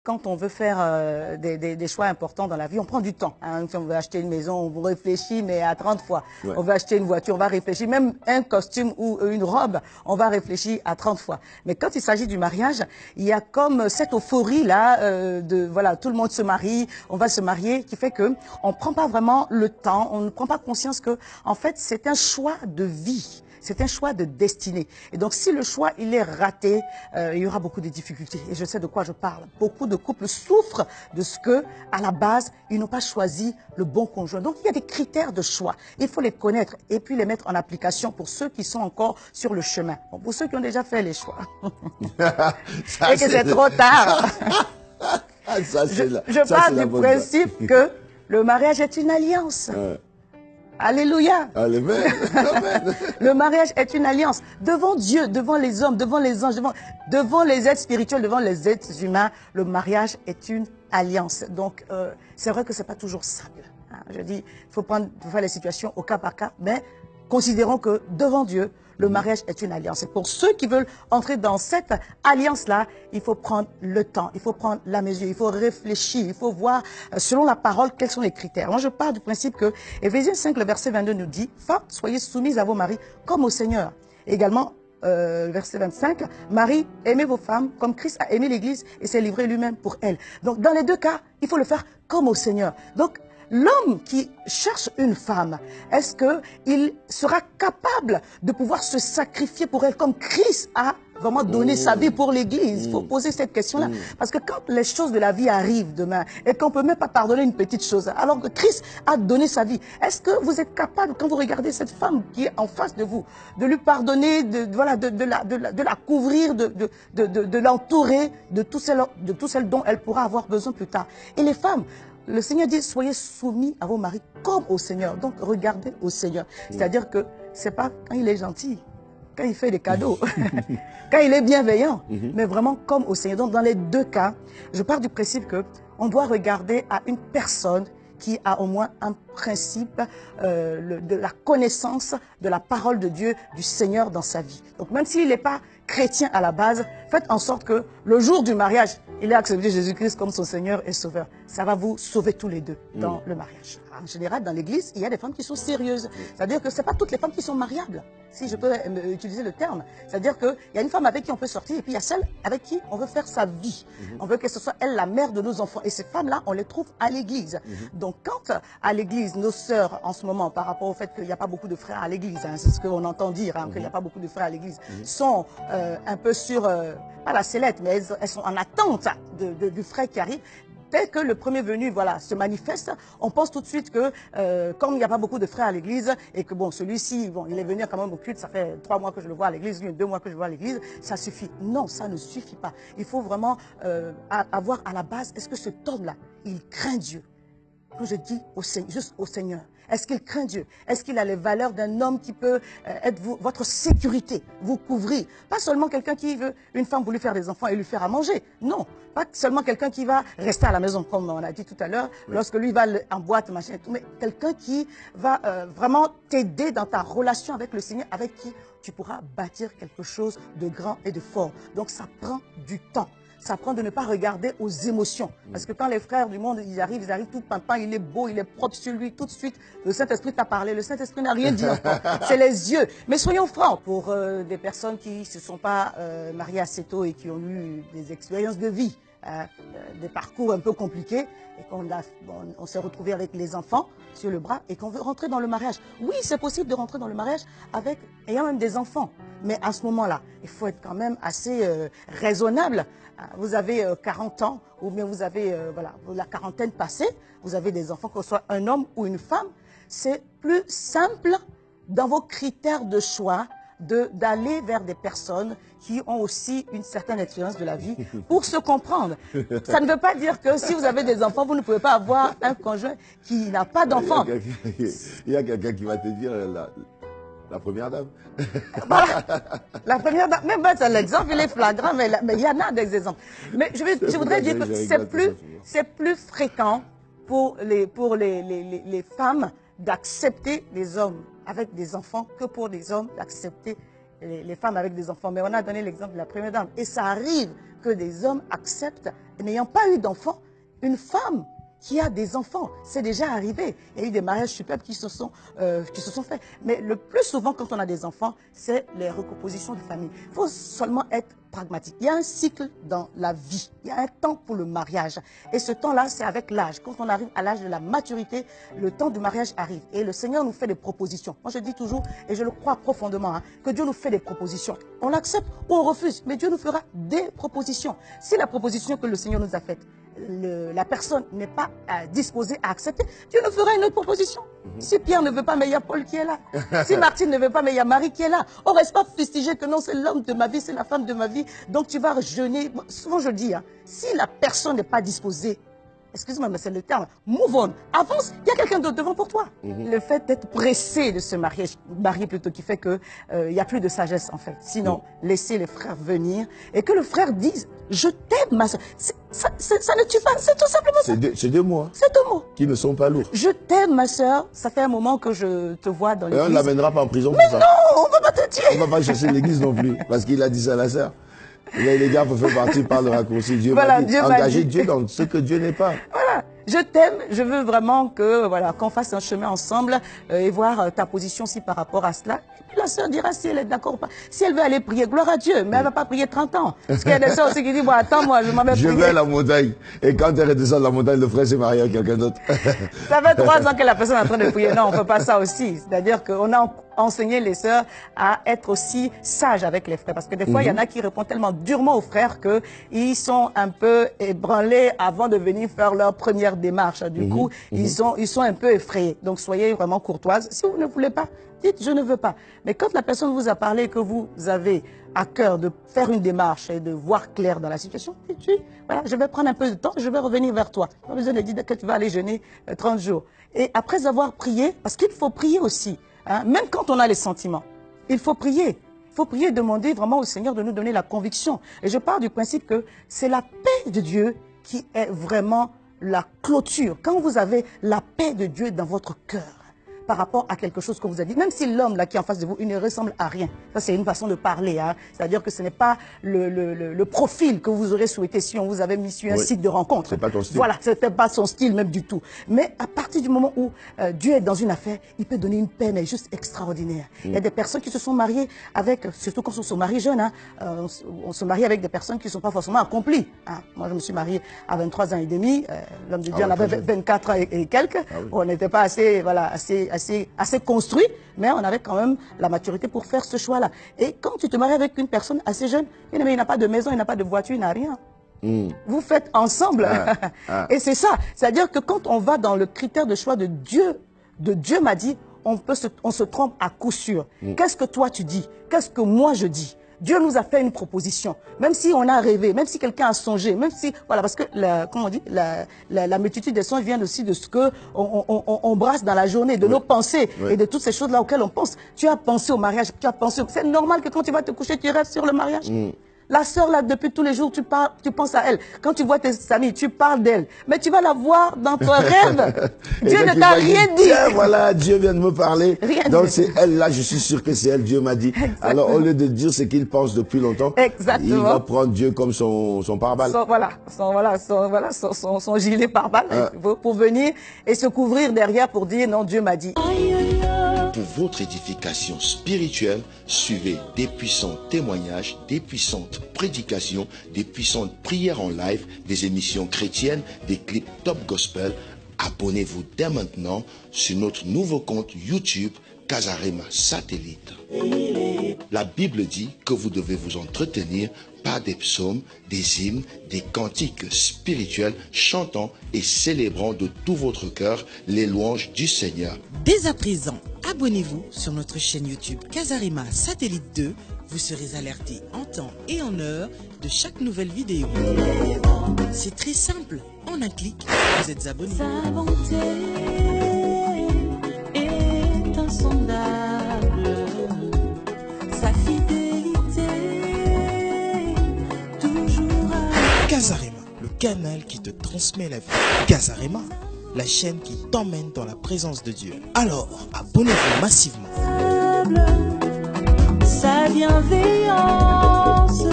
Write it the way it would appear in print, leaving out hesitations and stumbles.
Quand on veut faire des choix importants dans la vie, on prend du temps. Hein. Si on veut acheter une maison, on réfléchit, mais à 30 fois. Ouais. On veut acheter une voiture, on va réfléchir. Même un costume ou une robe, on va réfléchir à 30 fois. Mais quand il s'agit du mariage, il y a comme cette euphorie-là de voilà, tout le monde se marie, on va se marier, qui fait que on prend pas vraiment le temps, on ne prend pas conscience que, en fait, c'est un choix de vie. C'est un choix de destinée. Et donc, si le choix, il est raté, il y aura beaucoup de difficultés. Et je sais de quoi je parle. Beaucoup de couples souffrent de ce que, à la base, ils n'ont pas choisi le bon conjoint. Donc, il y a des critères de choix. Il faut les connaître et puis les mettre en application pour ceux qui sont encore sur le chemin. Bon, pour ceux qui ont déjà fait les choix. Et que c'est trop tard. Je parle du principe que le mariage est une alliance. Alléluia. Amen. Le mariage est une alliance devant Dieu, devant les hommes, devant les anges, devant les êtres spirituels, devant les êtres humains. Le mariage est une alliance. Donc, c'est vrai que c'est pas toujours simple. Hein. Je dis, il faut faire les situations au cas par cas, mais considérons que devant Dieu, le mariage est une alliance. Et pour ceux qui veulent entrer dans cette alliance-là, il faut prendre le temps, il faut prendre la mesure, il faut réfléchir, il faut voir, selon la parole, quels sont les critères. Moi, je pars du principe que Éphésiens 5, le verset 22 nous dit, « Femmes, soyez soumises à vos maris comme au Seigneur. » Également, verset 25, « Marie, aimez vos femmes comme Christ a aimé l'Église et s'est livré lui-même pour elle. » Donc, dans les deux cas, il faut le faire comme au Seigneur. Donc, l'homme qui cherche une femme, est-ce qu'il sera capable de pouvoir se sacrifier pour elle comme Christ a vraiment donné sa vie pour l'Église? Il faut poser cette question-là. Parce que quand les choses de la vie arrivent demain et qu'on ne peut même pas pardonner une petite chose, alors que Christ a donné sa vie, est-ce que vous êtes capable, quand vous regardez cette femme qui est en face de vous, de lui pardonner, de la couvrir, de l'entourer de tout celle dont elle pourra avoir besoin plus tard? Et les femmes, le Seigneur dit, soyez soumis à vos maris comme au Seigneur. Donc, regardez au Seigneur. C'est-à-dire que c'est pas quand il est gentil, quand il fait des cadeaux, quand il est bienveillant, mais vraiment comme au Seigneur. Donc, dans les deux cas, je pars du principe que on doit regarder à une personne qui a au moins un principe de la connaissance de la parole de Dieu, du Seigneur dans sa vie. Donc, même s'il n'est pas chrétien à la base, faites en sorte que le jour du mariage, il ait accepté Jésus-Christ comme son Seigneur et Sauveur. Ça va vous sauver tous les deux dans le mariage. En général, dans l'église, il y a des femmes qui sont sérieuses. C'est-à-dire que ce n'est pas toutes les femmes qui sont mariables, si je peux utiliser le terme. C'est-à-dire qu'il y a une femme avec qui on peut sortir et puis il y a celle avec qui on veut faire sa vie. On veut que ce soit elle la mère de nos enfants. Et ces femmes-là, on les trouve à l'église. Donc quand à l'église, nos sœurs, en ce moment, par rapport au fait qu'il n'y a pas beaucoup de frères à l'église, hein, c'est ce qu'on entend dire, hein, qu'il n'y a pas beaucoup de frères à l'église, sont un peu sur, pas la sellette, mais elles sont en attente du frère qui arrive. Dès que le premier venu voilà, se manifeste, on pense tout de suite que comme il n'y a pas beaucoup de frères à l'église et que bon, celui-ci, bon, il est venu quand même au culte, ça fait 3 mois que je le vois à l'église, lui 2 mois que je le vois à l'église, ça suffit. Non, ça ne suffit pas. Il faut vraiment avoir à la base, est-ce que cet homme-là, il craint Dieu? Quand je dis au Seigneur, juste au Seigneur, est-ce qu'il craint Dieu? Est-ce qu'il a les valeurs d'un homme qui peut être votre sécurité, vous couvrir? Pas seulement quelqu'un qui veut une femme pour lui faire des enfants et lui faire à manger. Non, pas seulement quelqu'un qui va rester à la maison, comme on a dit tout à l'heure, lorsque lui va en boîte, machin et tout, mais quelqu'un qui va vraiment t'aider dans ta relation avec le Seigneur, avec qui tu pourras bâtir quelque chose de grand et de fort. Donc ça prend du temps. Ça prend de ne pas regarder aux émotions. Parce que quand les frères du monde, ils arrivent tout pimpant, il est beau, il est propre sur lui, tout de suite, le Saint-Esprit t'a parlé, le Saint-Esprit n'a rien dit encore. C'est les yeux. Mais soyons francs, pour des personnes qui ne se sont pas mariées assez tôt et qui ont eu des expériences de vie, des parcours un peu compliqués, et on s'est retrouvé avec les enfants sur le bras et qu'on veut rentrer dans le mariage. Oui, c'est possible de rentrer dans le mariage ayant même des enfants. Mais à ce moment-là, il faut être quand même assez raisonnable. Vous avez 40 ans, ou bien vous avez la quarantaine passée, vous avez des enfants, que ce soit un homme ou une femme. C'est plus simple dans vos critères de choix d'aller vers des personnes qui ont aussi une certaine expérience de la vie pour se comprendre. Ça ne veut pas dire que si vous avez des enfants, vous ne pouvez pas avoir un conjoint qui n'a pas d'enfants. Il y a quelqu'un qui va te dire la première dame. Voilà. La première dame, même c'est l'exemple, il est flagrant, mais il y en a des exemples. Mais je voudrais dire que c'est plus fréquent pour les femmes d'accepter les hommes avec des enfants que pour les hommes d'accepter les femmes avec des enfants. Mais on a donné l'exemple de la première dame. Et ça arrive que des hommes acceptent n'ayant pas eu d'enfants, une femme qui a des enfants, c'est déjà arrivé. Il y a eu des mariages superbes qui se sont faits. Mais le plus souvent, quand on a des enfants, c'est les recompositions de famille. Il faut seulement être pragmatique. Il y a un cycle dans la vie. Il y a un temps pour le mariage. Et ce temps-là, c'est avec l'âge. Quand on arrive à l'âge de la maturité, le temps du mariage arrive. Et le Seigneur nous fait des propositions. Moi, je dis toujours, et je le crois profondément, que Dieu nous fait des propositions. On accepte ou on refuse, mais Dieu nous fera des propositions. Si la proposition que le Seigneur nous a faite, la personne n'est pas disposée à accepter, Dieu nous fera une autre proposition. Si Pierre ne veut pas, mais il y a Paul qui est là. Si Martine ne veut pas, mais il y a Marie qui est là. On ne reste pas fustigé que non, c'est l'homme de ma vie, c'est la femme de ma vie. Donc tu vas jeûner. Souvent je dis, si la personne n'est pas disposée, excuse-moi, mais c'est le terme, move on, avance, il y a quelqu'un d'autre devant pour toi. Le fait d'être pressé de se marier plutôt, qui fait qu'il n'y a plus de sagesse en fait. Sinon, laissez les frères venir et que le frère dise, je t'aime ma soeur. Ça ne tue pas, c'est tout simplement ça. C'est deux mots. C'est deux mots. Qui ne sont pas lourds. Je t'aime ma soeur, ça fait un moment que je te vois dans l'église. Et on ne l'amènera pas en prison mais pour ça. Non, on ne va pas te tuer. On ne va pas chercher l'église non plus, parce qu'il a dit ça à la sœur. Les gars, il faut faire partie par le raccourci. Dieu m'a dit. Engager Dieu dans ce que Dieu n'est pas. Voilà. Je t'aime, je veux vraiment que voilà qu'on fasse un chemin ensemble et voir ta position aussi par rapport à cela. Et puis la sœur dira si elle est d'accord ou pas. Si elle veut aller prier, gloire à Dieu, mais elle ne va pas prier 30 ans. Parce qu'il y a des sœurs aussi qui disent, bon attends moi, je m'en vais prier. Je vais à la montagne. Et quand elle redescend de la montagne, le frère s'est marié avec quelqu'un d'autre. Ça fait 3 ans que la personne est en train de prier. Non, on ne peut pas ça aussi. C'est-à-dire qu'on a enseigné les sœurs à être aussi sages avec les frères. Parce que des fois, il y en a qui répondent tellement durement aux frères qu'ils sont un peu ébranlés avant de venir faire leur première démarche. Du coup, ils sont un peu effrayés. Donc, soyez vraiment courtoises. Si vous ne voulez pas, dites « je ne veux pas ». Mais quand la personne vous a parlé que vous avez à cœur de faire une démarche et de voir clair dans la situation, dites « voilà, je vais prendre un peu de temps, je vais revenir vers toi ». Pas besoin de dire que tu vas aller jeûner 30 jours. Et après avoir prié, parce qu'il faut prier aussi, hein, même quand on a les sentiments, il faut prier. Il faut prier et demander vraiment au Seigneur de nous donner la conviction. Et je pars du principe que c'est la paix de Dieu qui est vraiment la clôture. Quand vous avez la paix de Dieu dans votre cœur, par rapport à quelque chose qu'on vous a dit, même si l'homme là qui est en face de vous, il ne ressemble à rien. Ça, c'est une façon de parler. Hein. C'est-à-dire que ce n'est pas le profil que vous aurez souhaité si on vous avait mis sur un site de rencontre. C'est pas ton style. Voilà, c'était pas son style même du tout. Mais à partir du moment où Dieu est dans une affaire, il peut donner une paix mais juste extraordinaire. Il y a des personnes qui se sont mariées avec, surtout quand on se marie jeune, hein, on se marie avec des personnes qui ne sont pas forcément accomplies. Hein. Moi, je me suis mariée à 23 ans et demi. L'homme de Dieu en avait 24 ans et quelques. Ah oui. On n'était pas assez, voilà, assez construit, mais on avait quand même la maturité pour faire ce choix-là. Et quand tu te maries avec une personne assez jeune, il n'a pas de maison, il n'a pas de voiture, il n'a rien. Vous faites ensemble. Et c'est ça. C'est-à-dire que quand on va dans le critère de choix de Dieu m'a dit, on se trompe à coup sûr. Qu'est-ce que toi tu dis? Qu'est-ce que moi je dis? Dieu nous a fait une proposition, même si on a rêvé, même si quelqu'un a songé, même si, voilà, parce que, comme on dit, la multitude des songes vient aussi de ce que on brasse dans la journée, de nos pensées et de toutes ces choses-là auxquelles on pense. Tu as pensé au mariage, tu as pensé, c'est normal que quand tu vas te coucher, tu rêves sur le mariage. La sœur, là, depuis tous les jours, tu penses à elle. Quand tu vois tes amis, tu parles d'elle. Mais tu vas la voir dans ton rêve. Dieu ne t'a rien dit. Tiens, voilà, Dieu vient de me parler. Rien Donc, dit. c'est elle, là, je suis sûr que c'est elle, Dieu m'a dit. Exactement. Alors, au lieu de dire ce qu'il pense depuis longtemps, il va prendre Dieu comme son pare-balles. Son gilet pare-balles pour venir et se couvrir derrière pour dire non, Dieu m'a dit. Pour votre édification spirituelle, suivez des puissants témoignages, des puissantes prédications, des puissantes prières en live, des émissions chrétiennes, des clips top gospel. Abonnez-vous dès maintenant sur notre nouveau compte YouTube Casarema Satellite. La Bible dit que vous devez vous entretenir par des psaumes, des hymnes, des cantiques spirituels, chantant et célébrant de tout votre cœur les louanges du Seigneur. Dès à présent, abonnez-vous sur notre chaîne YouTube Casarema Satellite 2. Vous serez alerté en temps et en heure de chaque nouvelle vidéo. C'est très simple. En un clic, vous êtes abonné. Sa bonté est insondable. Sa fidélité toujours à... Casarema, le canal qui te transmet la vie. Casarema, la chaîne qui t'emmène dans la présence de Dieu. Alors, abonnez-vous massivement. Sa bienveillance